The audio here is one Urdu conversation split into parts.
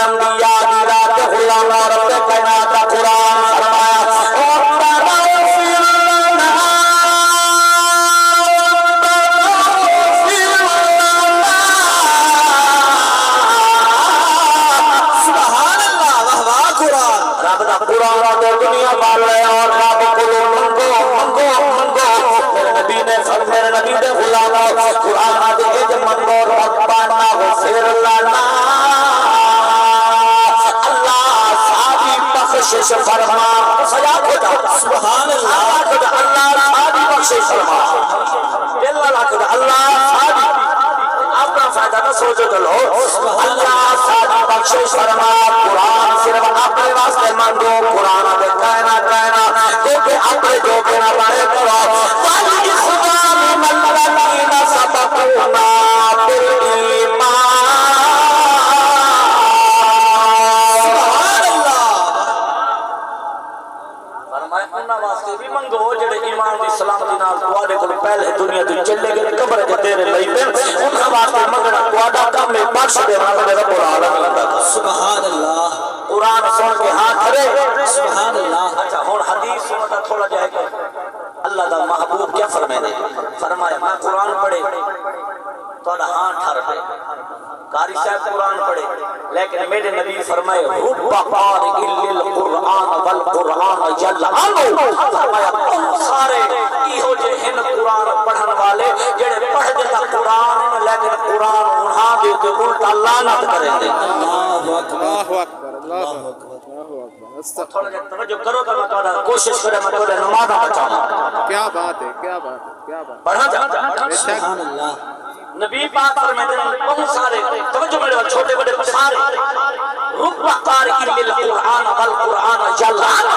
الانبیاء دی رات غلام رب کائنات دا قرآن فرمایا قرآن تو دنیا والے اور رب کو منگو منگو منگو میرے نبی نے میرے نبی نے غلام قرآن دے کے منگو رب پانا غفر لنا اللہ ساری بخشش فرما سجا خدا سبحان اللہ اللہ ساری بخشش فرما اللہ ساری اپنا فائدہ نہ سوچو چلو اللہ ساری بخشش فرما قرآن صرف اپنے واسطے مانگو قرآن دے کہنا کہنا کیونکہ اپنے جو کہنا بارے کرو والی خدا من الذین سبقونا بالایمان سبحان اللہ فرمایا انہاں واسطے بھی منگو جڑے ایمان دی سلامتی نال تواڈے کول پہلے دنیا تو چلے گئے قبر دے تیرے لئی تے انہاں واسطے منگنا تواڈا کم ہے بخش دے رب العالمین دا سبحان اللہ قرآن سن کے ہاتھ کھڑے سبحان اللہ اچھا ہن حدیث سنتا تھوڑا جائے گا اللہ دا محبوب کیا فرمائے فرمایا میں قرآن پڑھے تھوڑا ہاتھ ٹھر پہ قاری صاحب قرآن پڑھے لیکن میرے نبی فرمائے رب قارئ للقرآن والقرآن یلعنہ فرمایا بہت سارے ایہو جے ہن قرآن پڑھن والے جڑے پڑھ دیتا قرآن لیکن قرآن انہاں دے تے الٹا لعنت کریں دے اللہ اکبر اللہ اکبر تھوڑا جا توجہ کرو تو میں تھوڑا کوشش کرے میں تھوڑا نماز بچاؤں کیا بات ہے کیا بات ہے کیا بات پڑھا جا سبحان اللہ نبی پاک فرماتے ہیں بہت سارے توجہ میرے چھوٹے بڑے سارے رب قارئ للقرآن والقرآن یلعنہ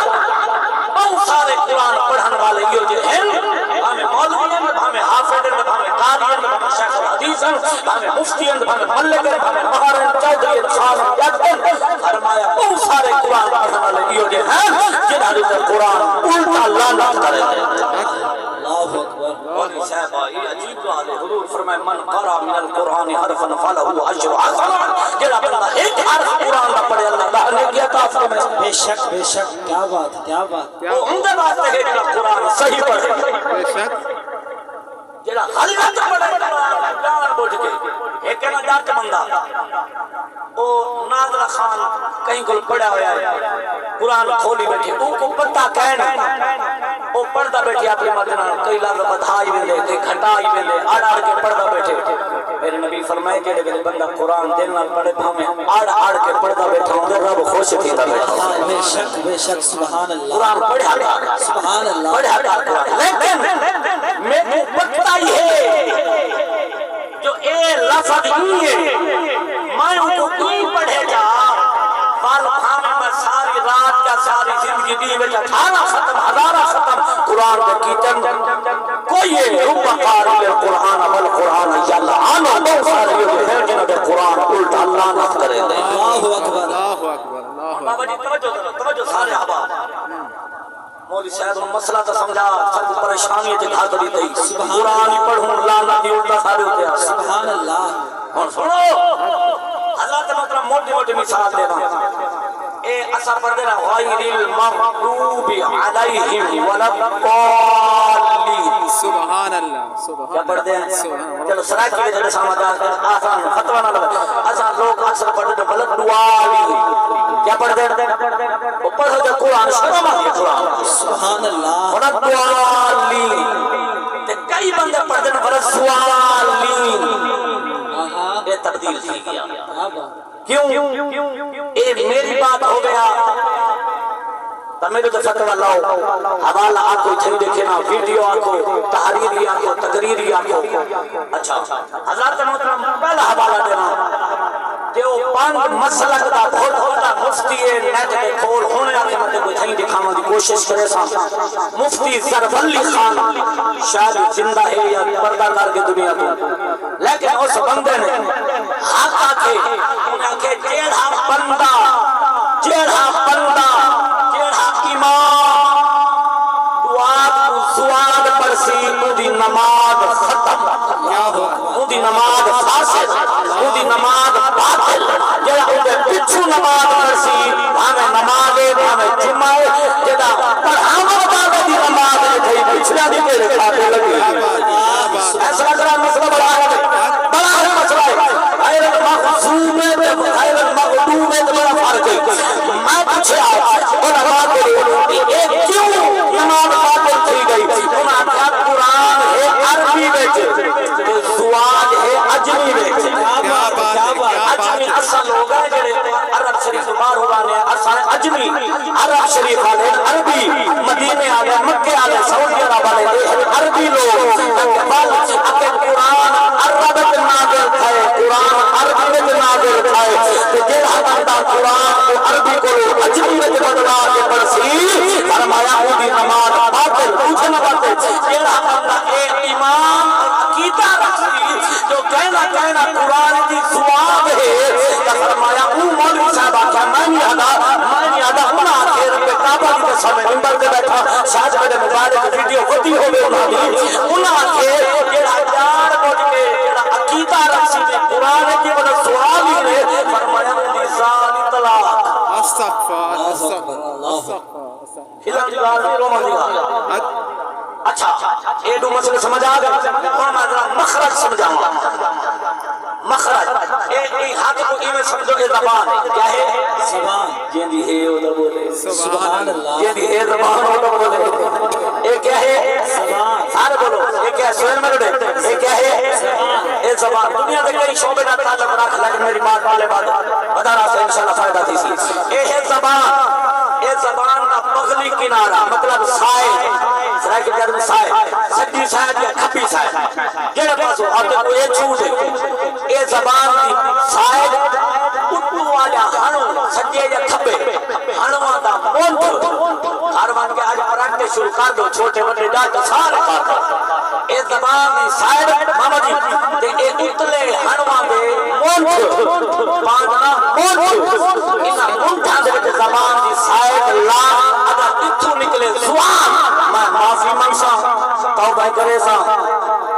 بہت سارے قرآن پڑھن والے یہ جو ہیں ہمیں مولوی ہیں ہمیں حافظ ہیں ہمیں قاری ہیں ہمیں شیخ الحدیث ہیں ہمیں مفتی ہیں ہمیں ملک ہیں ہمیں مہر ہیں چودھری صاحب جج ہیں فرمایا بہت سارے قرآن پڑھن والے یہ جو ہیں جنہاں نے قرآن الٹا لعنت کرے اللہ اکبر مولوی صاحب یہ عجیب بات ہے حضور فرمائے من قرأ من القرآن حرفا فله اجر حسنہ جڑا بندہ ایک حرف قرآن کا پڑھے اللہ تعالی نے کیا عطا فرمائے بے شک کیا بات وہ عمدہ بات ہے کہ قرآن صحیح پڑھے بے شک جڑا غلط پڑھے جان بوجھ کے ایک ہے نا جٹ بندہ او نادر خان کہیں کو پڑھا ہوا ہے قرآن کھولی بیٹھے ان کو پتہ کہنا وہ پڑھتا بیٹھے اپنی مدنہ کئی لفظ بدھائی ویلے کئی گھٹائی ویلے اڑ اڑ کے پڑھتا بیٹھے میرے نبی فرمائے کہ جڑے بندہ قرآن دل نال پڑھے بھاویں اڑ اڑ کے پڑھتا بیٹھا ہوندا رب خوش تھیندا بیٹھا بے شک سبحان اللہ قرآن پڑھا سبحان اللہ پڑھا لیکن میں کو پتہ ہی ہے جو اے لفظ نہیں ہے میں ان کو کوئی پڑھے جا بال بھاویں میں ساری رات کا ساری زندگی دی وچ 18 ختم 1000 ختم قرآن دے کیتن کوئی رب قارئ القرآن والقرآن یلعنہ بہت سارے یہ ہیں جنہاں دے قرآن الٹا لعنت کرے دے اللہ اکبر اللہ اکبر بابا جی توجہ سارے احباب مولوی صاحب نے مسئلہ تو سمجھا سب پریشانی تے گھر دی تئی قرآن ہی پڑھوں لعنت دی الٹا سارے ہوتے ہیں سبحان اللہ اور سنو حضرت محترم موٹی موٹی مثال دے رہا اے اثر پڑھ دے رہا غیر المغضوب علیہم ولا الضالین سبحان اللہ سبحان کیا پڑھ دے ہیں چلو سرائے کی وجہ سمجھ آسان فتوہ نہ لگا آسان لوگ اکثر پڑھ دے بلد دعالی کیا پڑھ دے وہ پڑھو جو قرآن شروع مانگے قرآن سبحان اللہ ولا الضالین کئی بندے پڑھ دے بلد سوالین یہ تبدیل تھی گیا کیوں اے میری بات ہو گیا میرے تو فتوہ لاؤ حوالہ آکو چھوڑ دیکھے نا ویڈیو آکو تحریری آکو تقریری آکو اچھا حضرت محترم پہلا حوالہ دینا کہ وہ پانچ مسلک دا بہت ہوتا مفتی نیٹ کے کھول ہونے آکے مجھے کوئی تھیں دکھانا دی کوشش کرے سا مفتی ضربلی خان شاید زندہ ہے یا پردہ کر کے دنیا تو لیکن اس بندے نے حق آکے انہیں آکے جیڑا بندہ نماز ختم اودی نماز فاسد اودی نماز باطل جڑا اودے پچھو نہ نماز پڑھسی ہمیں نماز ہمیں جمعے جدا پڑھاون والے دی نماز نہیں پچھلے دی تیرے کھاتے لگی ایسا لگا مسئلہ بڑا ہے مسئلہ ہے غیر المغضوب غیر المغضوب میں بڑا فرق ہے میں پوچھا علماء کو یہ کیوں نماز باطل تھی گئی انہاں کا قرآن ہے عربی وچ سواد ہے عجمی وچ کیا بات ہے کیا بات عجمی ہے اصل لوگ ہیں جڑے عرب شریف باہر ہونے اصل عجمی عرب شریف والے عربی مدینے والے مکے والے سعودی عرب والے عربی لوگ اگر قرآن عرب وچ نازل تھے قرآن عربی وچ نازل تھے تے جڑا بندہ قرآن کو عربی کو عجمی وچ بدلا کے پڑھسی فرمایا او دی نماز باطل پوچھے نہ باطل جڑا بندہ اے ایمان اور عقیدہ رکھسی جو کہنا قرآن کی سواب ہے تو فرمایا او مولوی صاحب آکھا میں نہیں آدھا انہا آخر پہ کعبہ کی قسم ممبر پہ بیٹھا شاید میرے مبارک ویڈیو ہوتی ہوئے انہا آخر جڑا جان بوجھ کے جڑا عقیدہ رکھسی میں قرآن کی وجہ سواب ہی ہے فرمایا اندی ذات اطلاق استغفر استغفر فلم دی بات نہیں رومن دی بات اچھا یہ دو مسئلے سمجھ آ گئے اور میں ذرا مخرج سمجھاؤں گا مخرج اے حق کو ایمیں سمجھو کہ زبان کیا ہے زبان جیندی ہے ادھر بولے سبحان اللہ جیندی ہے زبان ادھر بولے اے کیا ہے زبان سارے بولو اے کیا ہے سوئن مرڈے اے کیا ہے اے زبان دنیا دے کئی شعبے نہ تعلق رکھ لیکن میری بات والے بات بدارہ سے انشاءاللہ فائدہ تھی سی اے ہے زبان اے زبان کا پغلی کنارہ مطلب سائے سرائے کے جرم سائے سجی سائے یا کھپی سائے جیڑے پاسو آپ کو یہ چھوٹ ہے اے زبان دی سائے اٹھو والا ہنو سجے یا کھپے ہنو آدھا مونٹ کاروان کے آج پراٹے شروع کر دو چھوٹے بڑے ڈاٹے سارے کر دو اے زبان دی سائے ماما جی تے اے اتلے ہنو آدھے مونٹ پانا مونٹ انہا مونٹھا دے زبان دی سائے لا اگر اتھو نکلے زوان میں معافی منسا توبہ کرے سا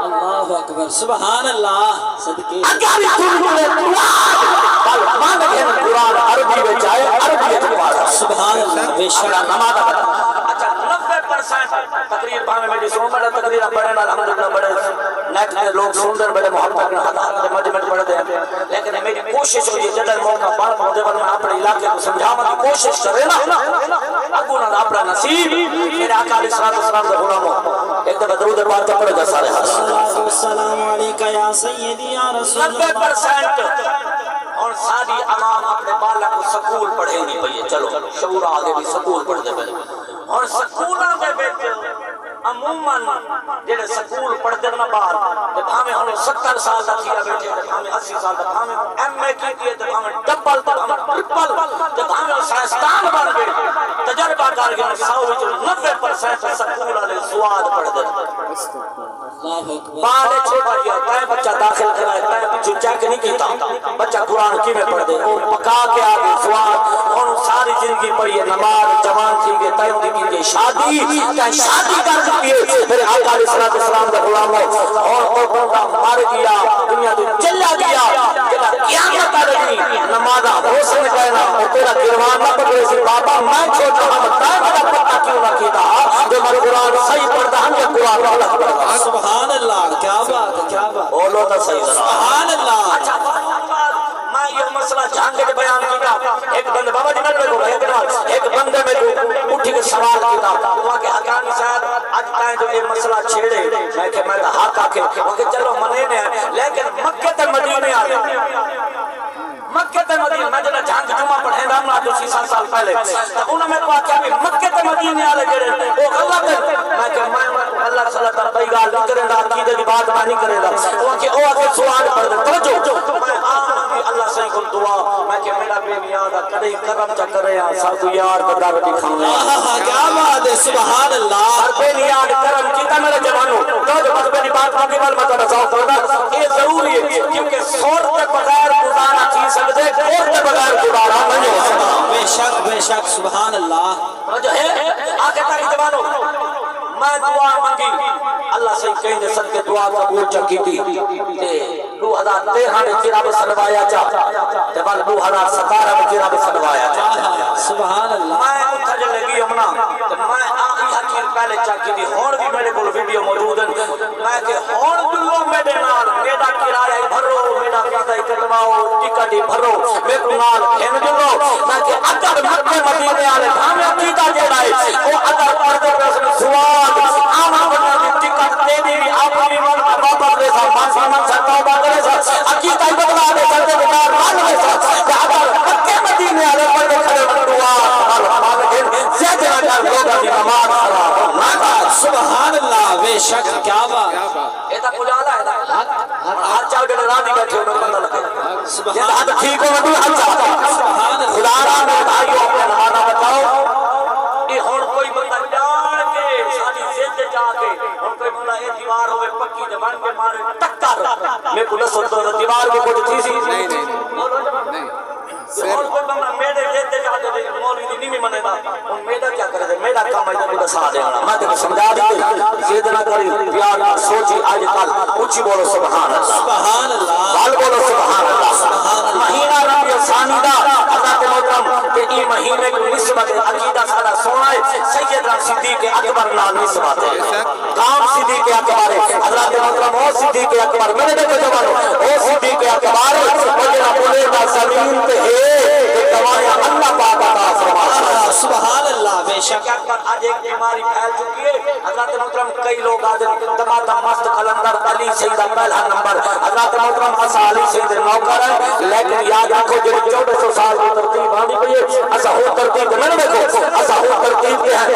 اللہ اکبر سبحان اللہ صدقے اگر اتھو نکلے زوان کل مان گئے قرآن عربی میں جائے عربی میں پڑھا سبحان اللہ بے شک نماز اچھا 90% تقریر بانے میں جی سون بڑے تقریر بڑے الحمدللہ بڑے نیٹ میں لوگ سندر بڑے محبت میں حضرات کے مجمع پڑھ دے لیکن میری کوشش ہوئی جدر موقع بار مودے پر میں اپنے علاقے کو سمجھاؤں کی کوشش کرے نا اگو نہ اپنا نصیب میرے آقا علیہ السلام سے غلاموں ایک دفعہ درود بار تو پڑھے گا سارے حضرات السلام علیکہ یا سیدی یا رسول 90% اور ساری عوام اپنے بالا کو سکول پڑھے نہیں پئیے چلو شعور آگے بھی سکول پڑھ دے پہلے اور سکولوں کے بیچ عموماً جڑے سکول پڑھ دے نہ باہر جب ہمیں 70 سال دا کیا بیٹھے جب ہمیں 80 سال دا ہمیں ایم اے کی کیے جب ہمیں ڈبل تک ہمیں ٹرپل جب ہمیں سائنسدان بن گئے تجربہ کر گئے 90% سکول والے سواد پڑھ دے اللہ اکبر بعد چھوٹا کیا تائیں بچہ داخل کرائے تائیں جو چیک نہیں کیتا بچہ قرآن کی میں پڑھ دے وہ پکا کے آگے سواد اور ساری زندگی پڑھی ہے نماز جوان تھی گئے تائیں دی کی شادی تائیں شادی کر چکی ہے میرے آقا علیہ السلام کا غلام ہے اور بندہ مار گیا دنیا تو چلا گیا جب قیامت آ رہی نمازہ حسن کہنا اور تیرا گروان نہ پکڑے سی بابا میں چھوٹا ہم تائیں میرا پتہ کیوں نہ کیتا جو میں قرآن صحیح پڑھتا ہم یہ قرآن اللہ پڑھتا سبحان اللہ کیا بات ہے کیا بات بولو تو صحیح سبحان اللہ اچھا میں یہ مسئلہ جان کے بیان کیا ایک بندے بابا جی میں ایک بندے میں اٹھی کے سوال کیا وہاں کے حقانی صاحب آج تائیں جو یہ مسئلہ چھیڑے میں کہ میں ہاتھ آکے وہاں کہ چلو منے نے لیکن مکہ تے مدینے آ گئے مکہ تے مدینے میں جنہا جھانک جمعہ پڑھیں گا ہم آج 7 سال پہلے انہوں میں کہا کہ مکہ تے مدینے آ گئے وہ غلط ہے میں کہ میں اللہ صلی اللہ علیہ وسلم گال نہیں کریں گا عقیدے کی بات میں نہیں کریں گا وہ کہ او آگے سوال پڑھ دے توجہ میں آمن اللہ سے کل دعا میں کہ میرا بے نیاد کرے کرم چا کرے ساتھ یار کا در دکھاؤں کیا بات ہے سبحان اللہ اور بے نیاد کرم کیتا میرے جوانوں تو جو بس میری بات باقی بال مطلب رساؤ کرنا یہ ضروری ہے کیونکہ سور کے بغیر گزارا چیز سکتے کور کے بغیر گزارا نہیں ہو سکتا بے شک سبحان اللہ جو ہے آگے تاکی جوانوں میں دعا مانگی اللہ سے کہیں دے صدقے دعا قبول چکی تھی تے 2013 میں رب سنوایا چا تے بل 2017 میں رب سنوایا چا سبحان اللہ میں اٹھا جو لگی امنا تے میں آخری حقیر پہلے چکی تھی ہون بھی میرے کو ویڈیو موجود ہے میں کہ ہون دلو میرے نال میرا کرایہ بھرو میرا ویزا کٹواؤ ٹکٹ بھرو میرے کو نال ہن دلو میں کہ اگر مکے مدینے والے ہمیں عقیدہ جڑا ہے وہ اگر پردے پہ سواد آنا بنا دی ٹکٹ دے دی اپنی من بابا دے سا من سے توبہ کرے سا عقیدہ بدلا دے سکتے بکار مال دے سا کہ اگر مکے مدینے والے پردے کھڑے دعا مال کے زیادہ کر لوگا دی نماز سبحان اللہ بے شک کیا بات یہ تو کجالا ہے ہاتھ چل کے راضی بیٹھے ہوئے بندہ لگے یہ ہاتھ ٹھیک ہو میں ہاتھ چاہتا خدا را میں بھائیو اپنے نمانا بتاؤ یہ ہون کوئی بندہ جان کے ساری زد جا کے ہون کوئی بندہ یہ دیوار ہوئے پکی جبان کے مارے ٹکر میں کو نسل تو دیوار کو کچھ تھی سی نہیں اور کوئی بندہ میرے زد جا کے مولی دی نہیں منے گا ان میرا کیا کرے میرا کام ہے تو سا دے گا میں تمہیں سمجھا دی زد نہ کری پیار نہ سوچی آج کل اونچی بولو سبحان اللہ سبحان اللہ بال بولو سبحان اللہ مہینہ ربیع الثانی دا حضرت محترم کہ یہ مہینے کی نسبت عقیدہ سارا سونا ہے سیدنا صدیق اکبر نال نسبت ہے کام صدیق اکبر ہے حضرت محترم او صدیق اکبر میں نے دیکھو جوانو او صدیق اکبر وہ جنا بولے گا زمین پہ ہے کہ دوایا اللہ پاک عطا فرماتا ہے سبحان اللہ بے شک اکبر آج ایک بیماری پھیل چکی ہے حضرت محترم کئی لوگ آج دمادم مست قلندر علی سیدہ پہلا نمبر حضرت محترم اسا علی سید نوکر ہے لیکن یاد رکھو جو 1400 سال کی ترتیب آنی پئی ہے اسا ہو ترتیب میں دیکھو اسا ہو ترتیب کے ہیں